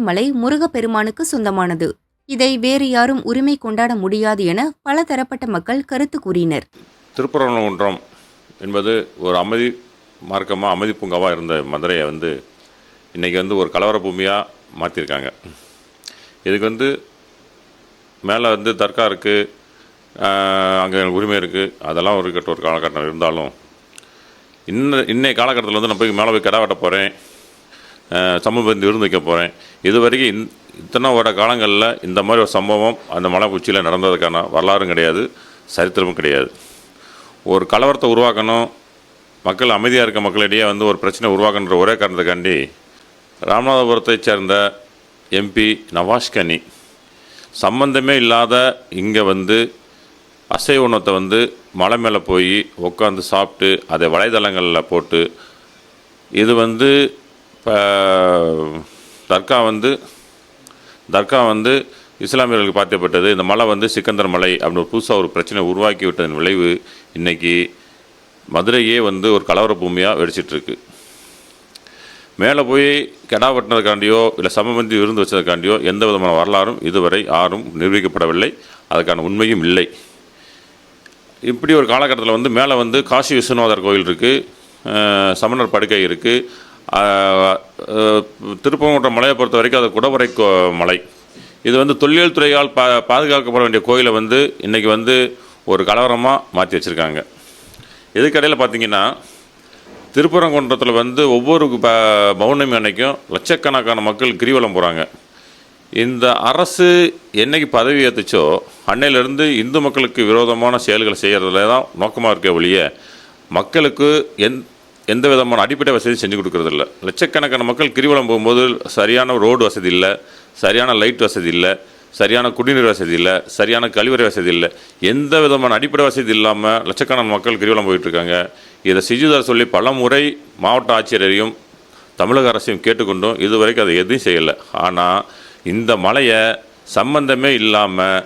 மலை முருகப்பெருமானுக்கு சொந்தமானது. இதை வேறு யாரும் உரிமை கொண்டாட முடியாது என பல தரப்பட்ட மக்கள் கருத்து கூறினர். திருப்பரங்குன்றம் என்பது ஒரு அமைதி மார்க்கமாக அமைதி பூங்காவாக இருந்த மதுரையை இன்றைக்கி ஒரு கலவர பூமியாக மாற்றிருக்காங்க. இதுக்கு மேலே தர்கா இருக்குது, அங்கே உரிமை இருக்குது, அதெல்லாம் ஒரு காலகட்டம் இருந்தாலும் இன்னைய காலகட்டத்தில் நான் போய் மேலே போய் கிடா வெட்ட போகிறேன், சமூக விருந்து வைக்க போகிறேன், இது வரைக்கும் இத்தனை காலங்களில் இந்த மாதிரி ஒரு சம்பவம் அந்த மலை உச்சியில் நடந்ததுக்கான வரலாறும் கிடையாது, சரித்திரமும் கிடையாது. ஒரு கலவரத்தை உருவாக்கணும், மக்கள் அமைதியாக இருக்க மக்களிடையே ஒரு பிரச்சனை உருவாக்கணுன்ற ஒரே காரணத்துக்காண்டி ராமநாதபுரத்தை சேர்ந்த எம்பி நவாஸ் கனி சம்பந்தமே இல்லாத இங்கே அசைவ உணவத்தை மலை மேலே போய் உட்காந்து சாப்பிட்டு அதை வலைதளங்களில் போட்டு இது இப்போ தர்கா இஸ்லாமியர்களுக்கு பாத்தியப்பட்டது. இந்த மலை சிக்கந்தர் மலை அப்படின்னு புதுசாக ஒரு பிரச்சனை உருவாக்கி விட்டதன் விளைவு இன்றைக்கி மதுரையே ஒரு கலவர பூமியாக வெடிச்சிட்ருக்கு. மேலே போய் கெடா வெட்டினதுக்காண்டியோ இல்லை சமபந்தி விருந்து வச்சதுக்காண்டியோ எந்த விதமான வரலாறும் இதுவரை யாரும் நிரூபிக்கப்படவில்லை, அதுக்கான உண்மையும் இல்லை. இப்படி ஒரு காலகட்டத்தில் மேலே காசி விஸ்வநாதர் கோயில் இருக்குது, சமணர் படுக்கை இருக்குது. திருப்பரங்குன்றம் மலையை பொறுத்த வரைக்கும் அது குடவரை மலை. இது தொல்லியல் துறையால் பாதுகாக்கப்பட வேண்டிய கோயிலை இன்றைக்கி ஒரு கலவரமாக மாற்றி வச்சுருக்காங்க. இதுக்கடையில் பார்த்திங்கன்னா திருப்பரங்குன்றத்தில் ஒவ்வொரு பௌர்ணமி அன்னைக்கும் லட்சக்கணக்கான மக்கள் கிரிவலம் போகிறாங்க. இந்த அரசு என்னைக்கு பதவி ஏற்றுச்சோ அன்னையிலேருந்து இந்து மக்களுக்கு விரோதமான செயல்களை செய்கிறதுல தான் நோக்கமாக இருக்க ஒழிய மக்களுக்கு எந்த விதமான அடிப்படை வசதி செஞ்சு கொடுக்குறதில்ல. லட்சக்கணக்கான மக்கள் கிரிவலம் போகும்போது சரியான ரோடு வசதி இல்லை, சரியான லைட் வசதி இல்லை, சரியான குடிநீர் வசதி இல்லை, சரியான கழிவறை வசதி இல்லை, எந்த விதமான அடிப்படை வசதி இல்லாமல் லட்சக்கணக்கான மக்கள் கிரிவலம் போயிட்டுருக்காங்க. இதை செஞ்சுதான் சொல்லி பல முறை மாவட்ட ஆட்சியரையும் தமிழக அரசையும் கேட்டுக்கொண்டும் இதுவரைக்கும் அதை எதுவும் செய்யலை. ஆனால் இந்த மலையை சம்பந்தமே இல்லாமல்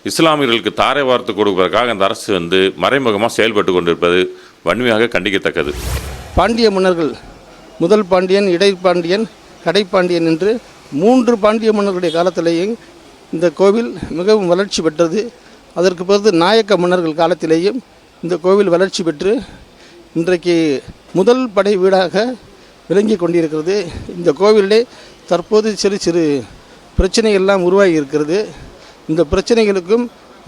இஸ்லாமியர்களுக்கு தாரை வார்த்து கொடுப்பதற்காக இந்த அரசு மறைமுகமாக செயல்பட்டு கொண்டிருப்பது வன்மையாக கண்டிக்கத்தக்கது. பாண்டிய மன்னர்கள், முதல் பாண்டியன், இடைப்பாண்டியன், கடைப்பாண்டியன் என்று 3 பாண்டிய மன்னர்களுடைய காலத்திலேயும் இந்த கோவில் மிகவும் வளர்ச்சி பெற்றது. அதற்கு பிறகு நாயக்க மன்னர்கள் காலத்திலேயும் இந்த கோவில் வளர்ச்சி பெற்று இன்றைக்கு முதல் படை வீடாக விளங்கி கொண்டிருக்கிறது. இந்த கோவிலே தற்போது சிறு சிறு பிரச்சனைகள்லாம் உருவாகி இருக்கிறது. இந்த பிரச்சனைகளுக்கும்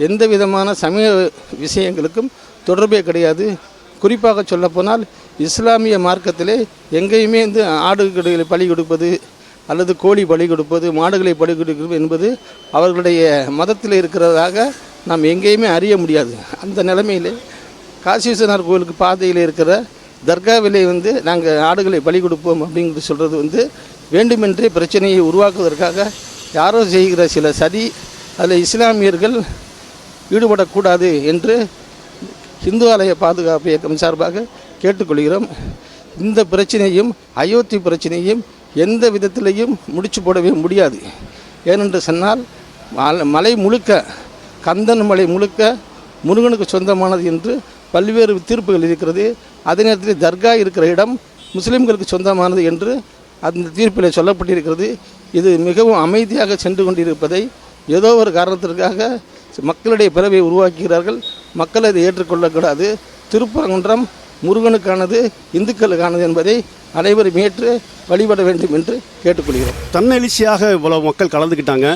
எந்த விதமான சமய விஷயங்களுக்கும் தொடர்பே கிடையாது. குறிப்பாக சொல்லப்போனால் இஸ்லாமிய மார்க்கத்திலே எங்கேயுமே ஆடுகளை பலி கொடுப்பது அல்லது கோழி பலி கொடுப்பது, மாடுகளை பலி கொடுப்பது என்பது அவர்களுடைய மதத்தில் இருக்கிறதாக நாம் எங்கேயுமே அறிய முடியாது. அந்த நிலைமையிலே காசி விஸ்வநாதர் கோவிலுக்கு பாதையில் இருக்கிற தர்காவிலே நாங்கள் ஆடுகளை பலி கொடுப்போம் அப்படிங்கிறது சொல்கிறது வேண்டுமென்றே பிரச்சனையை உருவாக்குவதற்காக யாரோ செய்கிற சில சதி. அதில் இஸ்லாமியர்கள் ஈடுபடக்கூடாது என்று இந்து ஆலய பாதுகாப்பு இயக்கம் சார்பாக கேட்டுக்கொள்கிறோம். இந்த பிரச்சனையும் அயோத்தி பிரச்சனையும் எந்த விதத்திலையும் முடிச்சு போடவே முடியாது. ஏனென்று சொன்னால் மலை முழுக்க, கந்தன் மலை முழுக்க முருகனுக்கு சொந்தமானது என்று பல்வேறு தீர்ப்புகள் இருக்கிறது. அதே நேரத்தில் தர்கா இருக்கிற இடம் முஸ்லீம்களுக்கு சொந்தமானது என்று அந்த தீர்ப்பில் சொல்லப்பட்டிருக்கிறது. இது மிகவும் அமைதியாக சென்று கொண்டிருப்பதை ஏதோ ஒரு காரணத்திற்காக மக்களுடைய பிறவை உருவாக்குகிறார்கள். மக்கள் அதை ஏற்றுக்கொள்ளக்கூடாது. திருப்பரங்குன்றம் முருகனுக்கானது, இந்துக்களுக்கானது என்பதை அனைவரும் ஏற்று வழிபட வேண்டும் என்று கேட்டுக்கொள்கிறோம். தன்னெழுச்சியாக இவ்வளவு மக்கள் கலந்துக்கிட்டாங்க.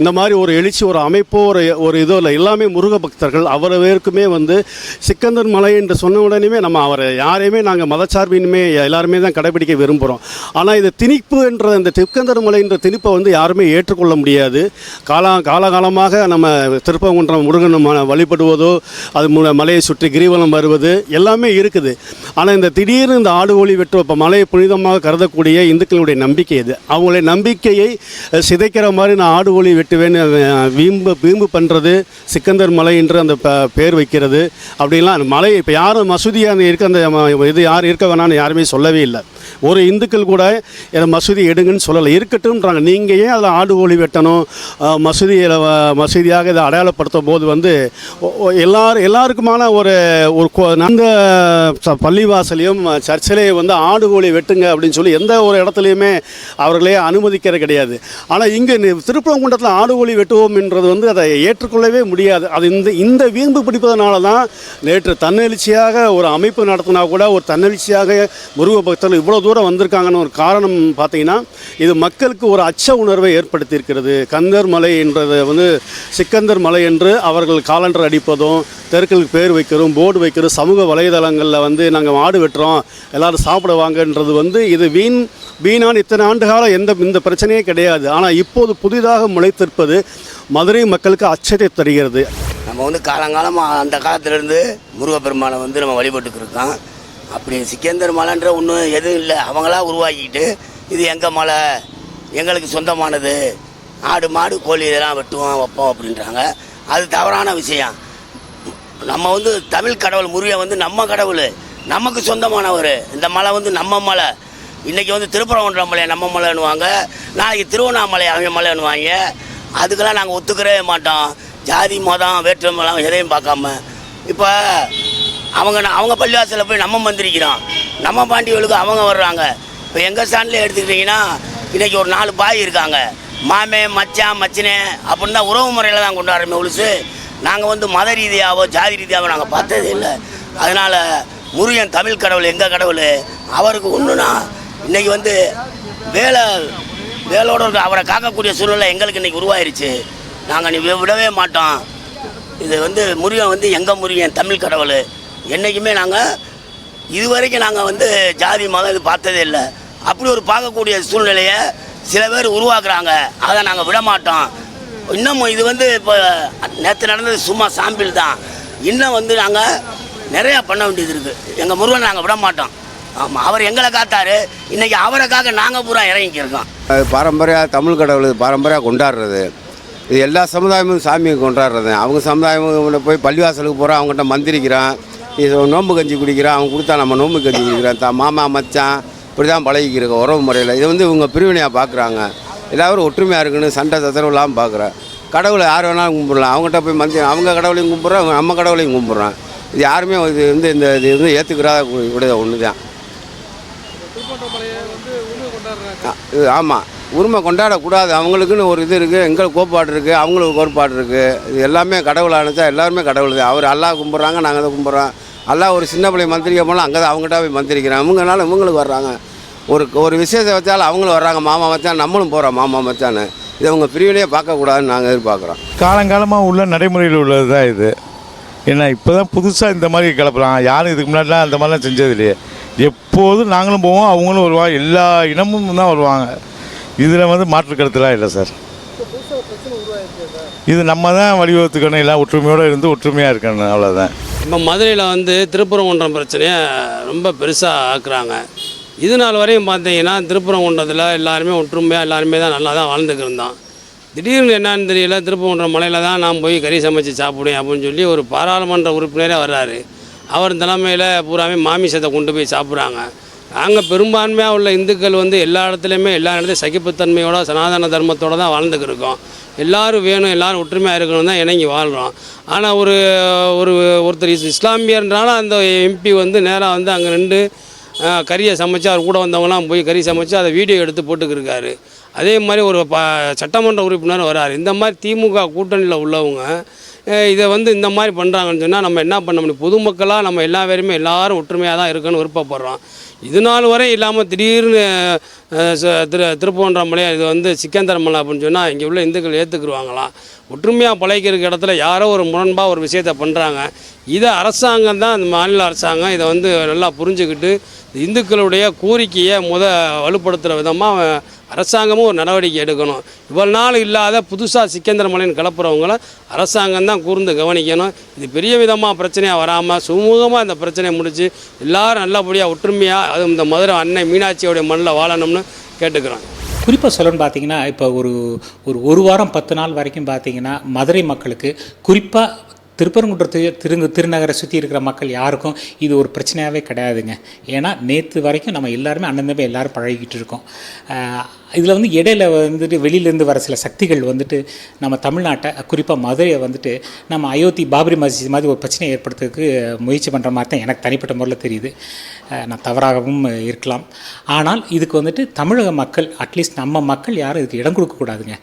இந்த மாதிரி ஒரு எழுச்சி, ஒரு அமைப்போ, ஒரு இதோ இல்லை, எல்லாமே முருக பக்தர்கள். அவரவேற்குமே சிக்கந்தர் மலை என்று சொன்ன உடனே நம்ம அவரை யாரையுமே நாங்கள் மதச்சார்பின்மை எல்லாருமே தான் கடைபிடிக்க விரும்புகிறோம். ஆனால் இது திணிப்பு என்ற இந்த சிக்கந்தர் மலை என்ற திணிப்பை யாருமே ஏற்றுக்கொள்ள முடியாது. காலகாலமாக நம்ம திருப்பரங்குன்றம் முருகன் வழிபடுவதோ, அது மலையை சுற்றி கிரிவலம் வருவது எல்லாமே இருக்குது. ஆனால் இந்த திடீர்னு இந்த ஆடு கோழி வெட்டு இப்போ மலையை புனிதமாக கருதக்கூடிய இந்துக்களுடைய நம்பிக்கை இது. அவங்களுடைய நம்பிக்கையை சிதைக்கிற மாதிரி நான் ஆடு கோழி வீம்பு பண்ணுறது, சிக்கந்தர் மலை என்று அந்த பேர் வைக்கிறது அப்படின்லாம். மலை இப்போ யாரும் மசூதியாக இருக்க அந்த இது யார் இருக்க வேணான்னு யாருமே சொல்லவே இல்லை. ஒரு இந்துக்கள் கூட மசூதி எடுங்கன்னு சொல்லலை, இருக்கட்டும்ன்றாங்க. நீங்கள் ஏன் அதில் ஆடு கோழி வெட்டணும்? மசூதியாக இதை அடையாளப்படுத்தும் போது வந்து எல்லாருக்குமான ஒரு அந்த பள்ளிவாசலையும் சர்ச்சிலையும் வந்து ஆடு கோழி வெட்டுங்க அப்படின்னு சொல்லி எந்த ஒரு இடத்துலையுமே அவர்களே அனுமதிக்கிறது கிடையாது. ஆனால் இங்கே திருப்பரங்குன்றத்தில் ஆடு கோழி வெட்டுவோம்ன்றது வந்து அதை ஏற்றுக்கொள்ளவே முடியாது. அது இந்த வீம்பு பிடிப்பதனால தான் நேற்று தன்னெழுச்சியாக ஒரு அமைப்பு நடத்தினா கூட ஒரு தன்னெழுச்சியாக முருக பக்தர்கள் இவ்வளோ தூரம் வந்திருக்காங்கன்னு ஒரு காரணம் பார்த்தீங்கன்னா இது மக்களுக்கு ஒரு அச்ச உணர்வை ஏற்படுத்தியிருக்கிறது. கந்தர் மலை என்றது வந்து சிக்கந்தர் மலை என்று அவர்கள் காலண்டர் அடிப்பதும், தெருக்களுக்கு பேர் வைக்கிறோம், போர்டு வைக்கிறோம், சமூக வலைதளங்களில் வந்து நாங்கள் மாடு வெட்டுறோம் எல்லோரும் சாப்பிட வாங்கன்றது வந்து இது வீணான இத்தனை ஆண்டு காலம் இந்த பிரச்சனையே கிடையாது. ஆனால் இப்போது புதிதாக முளைத்திருப்பது மதுரை மக்களுக்கு அச்சத்தை தருகிறது. நம்ம வந்து காலங்காலமாக அந்த காலத்திலேருந்து முருகப்பெருமானை வந்து நம்ம வழிபட்டுக்கு இருக்கோம். அப்படி சிக்கந்தர் மலைன்ற ஒன்றும் எதுவும் இல்லை, அவங்களா உருவாக்கிட்டு இது எங்கள் மலை, எங்களுக்கு சொந்தமானது, ஆடு மாடு கோழி இதெல்லாம் வெட்டுவோம் வைப்போம் அப்படின்றாங்க. அது தவறான விஷயம். நம்ம வந்து தமிழ் கடவுள் முருகன் வந்து நம்ம கடவுள், நமக்கு சொந்தமானவர். இந்த மலை வந்து நம்ம மலை. இன்றைக்கி வந்து திருப்பரங்குன்றம் மலை நம்ம மலைன்னுவாங்க, நாளைக்கு திருவண்ணாமலை அவங்க மலைன்னுவாங்க. அதுக்கெல்லாம் நாங்கள் ஒத்துக்கிறவே மாட்டோம். ஜாதி மதம் வேற்றுமெல்லாம் எதையும் பார்க்காம இப்போ அவங்க பள்ளிவாசலில் போய் நம்ம மந்திரிக்கிறோம், நம்ம பாண்டியர்களுக்கு அவங்க வர்றாங்க. இப்போ எங்கள் ஸ்டாண்டில் எடுத்துக்கிட்டிங்கன்னா இன்றைக்கி ஒரு 4 பாய் இருக்காங்க, மாமே மச்சான் மச்சினே அப்படின்னு தான் உறவு முறையில் தான் கொண்டாடுறோமே ஒழிச்சு நாங்கள் வந்து மத ரீதியாகவோ ஜாதி ரீதியாகவோ நாங்கள் பார்த்ததே இல்லை. அதனால் முருகன் தமிழ் கடவுள், எங்கள் கடவுள், அவருக்கு ஒன்றுனா இன்றைக்கி வந்து வேலோடு இருக்க அவரை காக்கக்கூடிய சூழ்நிலை எங்களுக்கு இன்றைக்கி உருவாயிருச்சு. நாங்கள் விடவே மாட்டோம். இது வந்து முருகன் வந்து எங்கள் முருகன் தமிழ் கடவுள். என்றைக்குமே நாங்கள் இதுவரைக்கும் நாங்கள் வந்து ஜாதி மதம் இது பார்த்ததே இல்லை. அப்படி ஒரு பார்க்கக்கூடிய சூழ்நிலையை சில பேர் உருவாக்குறாங்க, அதை நாங்கள் விட மாட்டோம். இன்னமும் இது வந்து இப்போ நேற்று நடந்தது சும்மா சாம்பிள் தான். இன்னும் வந்து நாங்கள் நிறையா பண்ண வேண்டியது இருக்குது. எங்கள் முருகன் நாங்கள் விட மாட்டோம். ஆமாம், அவர் எங்களை காத்தாரு, இன்றைக்கி அவரை காக்க நாங்கள் பூரா இறங்கிக்கிருக்கோம். பாரம்பரியம் தமிழ் கடவுள் பாரம்பரியாக கொண்டாடுறது, இது எல்லா சமுதாயமும் சாமியை கொண்டாடுறது. அவங்க சமுதாயம் போய் பள்ளிவாசலுக்கு போகிறோம், அவங்ககிட்ட மந்திரிக்கிறான், இது நோம்பு கஞ்சி குடிக்கிறான், அவங்க கொடுத்தா நம்ம நோம்பு கஞ்சி குடிக்கிறான், மாமா மச்சான் இப்படி தான் பழகிக்கிறோம் உறவு முறையில். இது வந்து இவங்க பிரிவினையாக பார்க்குறாங்க. எல்லோரும் ஒற்றுமையாக இருக்குன்னு சண்டை சச்சரவு இல்லாமல் பார்க்குறேன். கடவுளை யார் வேணாலும் கும்பிடலாம், அவங்ககிட்ட போய் மந்திரி அவங்க கடவுளையும் கும்பிட்றோம், நம்ம கடவுளையும் கும்பிட்றோம். இது யாருமே இது வந்து இது வந்து ஏற்றுக்கிறாத விட ஒன்று தான். ஆமாம், உரிமை கொண்டாடக்கூடாது. அவங்களுக்குன்னு ஒரு இது இருக்குது, எங்களுக்கு கோட்பாடு இருக்குது, அவங்களுக்கு கோட்பாடு இருக்குது. இது எல்லாமே கடவுள் அனுப்பிச்சா எல்லாருமே கடவுள் தான். அவர் அல்லாஹ் கும்பிட்றாங்க, நாங்கள் அதை கும்பிட்றோம். அல்லாஹ் ஒரு சின்ன பிள்ளை மந்திரிக்க போனால் அங்கே தான் அவங்ககிட்ட போய் மந்திரிக்கிறோம். அவங்கனால இவங்களுக்கு வர்றாங்க. ஒரு விசேஷம் வச்சாலும் அவங்களும் வர்றாங்க, மாமா மச்சான், நம்மளும் போகிறோம் மாமா மச்சான்னு. இதை அவங்க பிரிவினையே பார்க்கக்கூடாதுன்னு நாங்கள் எதிர்பார்க்குறோம். காலங்காலமாக உள்ள நடைமுறையில் உள்ளது தான் இது. ஏன்னா இப்போ தான் புதுசாக இந்த மாதிரி கிளப்புறாங்க. யாரும் இதுக்கு முன்னாடிலாம் அந்த மாதிரிலாம் செஞ்சது இல்லையே. எப்போதும் நாங்களும் போவோம், அவங்களும் வருவாங்க, எல்லா இனமும் தான் வருவாங்க. இதில் வந்து மாற்று கருத்துலாம் இல்லை சார். இது நம்ம தான் வழிவகுத்துக்கணும், எல்லாம் ஒற்றுமையோடு இருந்து ஒற்றுமையாக இருக்கணும், அவ்வளோதான். இப்போ மதுரையில் வந்து திருப்பரங்குன்றம் பிரச்சனையை ரொம்ப பெருசாக ஆக்குறாங்க. இது நாள் வரையும் பார்த்தீங்கன்னா திருப்பரங்குன்றத்தில் எல்லாருமே ஒற்றுமையாக எல்லாருமே தான் நல்லா தான் வாழ்ந்துக்கு இருந்தோம். திடீர்னு என்னன்னு தெரியல, திருப்பரங்குன்றம் மலையில் தான் நான் போய் கறி சமைச்சு சாப்பிடுவேன் அப்படின்னு சொல்லி ஒரு பாராளுமன்ற உறுப்பினரே வர்றாரு. அவர் தலைமையில் பூராமே மாமிசத்தை கொண்டு போய் சாப்பிட்றாங்க. நாங்கள் பெரும்பான்மையாக உள்ள இந்துக்கள் வந்து எல்லா இடத்துலையுமே எல்லா இடத்துலையும் சகிப்புத்தன்மையோட சனாதன தர்மத்தோடு தான் வாழ்ந்துக்கு இருக்கோம். எல்லோரும் வேணும், எல்லோரும் ஒற்றுமையாக இருக்கணும் தான் இணங்கி வாழ்கிறோம். ஆனால் ஒருத்தர் இஸ்லாமியர்னால அந்த எம்பி வந்து நேராக வந்து அங்கே நின்று கறியை சமைச்சு அவர் கூட வந்தவங்களாம் போய் கறி சமைச்சு அதை வீடியோ எடுத்து போட்டுக்கிருக்காரு. அதே மாதிரி ஒரு சட்டமன்ற உறுப்பினர் வராரு. இந்த மாதிரி திமுக கூட்டணியில் உள்ளவங்க இதை வந்து இந்த மாதிரி பண்ணுறாங்கன்னு சொன்னால் நம்ம என்ன பண்ண முடியும்? பொதுமக்களாக நம்ம எல்லா பேருமே எல்லோரும் ஒற்றுமையாக தான் இருக்குன்னு விருப்பப்படுறோம். இது நாள் வரை இல்லாமல் திடீர்னு திருப்பரங்குன்றம் மலை இது வந்து சிக்கந்தர் மலை அப்படின்னு சொன்னால் இங்கே உள்ள இந்துக்கள் ஏற்றுக்குருவாங்களாம். ஒற்றுமையாக பழகிற இடத்துல யாரோ ஒரு முரண்பாக ஒரு விஷயத்தை பண்ணுறாங்க. இதை அரசாங்கம் தான், இந்த மாநில அரசாங்கம் இதை வந்து நல்லா புரிஞ்சுக்கிட்டு இந்துக்களுடைய கோரிக்கையை வலுப்படுத்துகிற விதமாக அரசாங்கமும் ஒரு நடவடிக்கை எடுக்கணும். இவ்வளோ நாள் இல்லாத புதுசாக சிக்கந்தர் மலைன்னு கிளப்புறவங்கள அரசாங்கம் தான் கூர்ந்து கவனிக்கணும். இது பெரிய விதமாக பிரச்சனையாக வராமல் சுமூகமாக இந்த பிரச்சனையை முடித்து எல்லோரும் நல்லபடியாக ஒற்றுமையாக அதுவும் இந்த மதுரை அன்னை மீனாட்சியோடைய மண்ணில் வாழணும்னு கேட்டுக்கிறோம். குறிப்பாக சொல்லணும்னு பார்த்தீங்கன்னா இப்போ ஒரு வாரம் 10 நாள் வரைக்கும் பார்த்தீங்கன்னா மதுரை மக்களுக்கு குறிப்பாக திருப்பரங்குன்றத்து திருநகரை சுற்றி இருக்கிற மக்கள் யாருக்கும் இது ஒரு பிரச்சனையாகவே கிடையாதுங்க. ஏன்னா நேற்று வரைக்கும் நம்ம எல்லாருமே அண்ணன் தம்பி எல்லோரும் பழகிக்கிட்டு இருக்கோம். இதில் வந்து இடையில வந்துட்டு வெளியிலேருந்து வர சில சக்திகள் வந்துட்டு நம்ம தமிழ்நாட்டை குறிப்பாக மதுரையை வந்துட்டு நம்ம அயோத்தி பாபரி மஸ்ஜித் மாதிரி ஒரு பிரச்சனையை ஏற்படுத்துறதுக்கு முயற்சி பண்ணுற மாதிரி தான் எனக்கு தனிப்பட்ட முறையில் தெரியுது. நான் தவறாகவும் இருக்கலாம். ஆனால் இதுக்கு வந்துட்டு தமிழக மக்கள் அட்லீஸ்ட் நம்ம மக்கள் யாரும் இதுக்கு இடம் கொடுக்கக்கூடாதுங்க.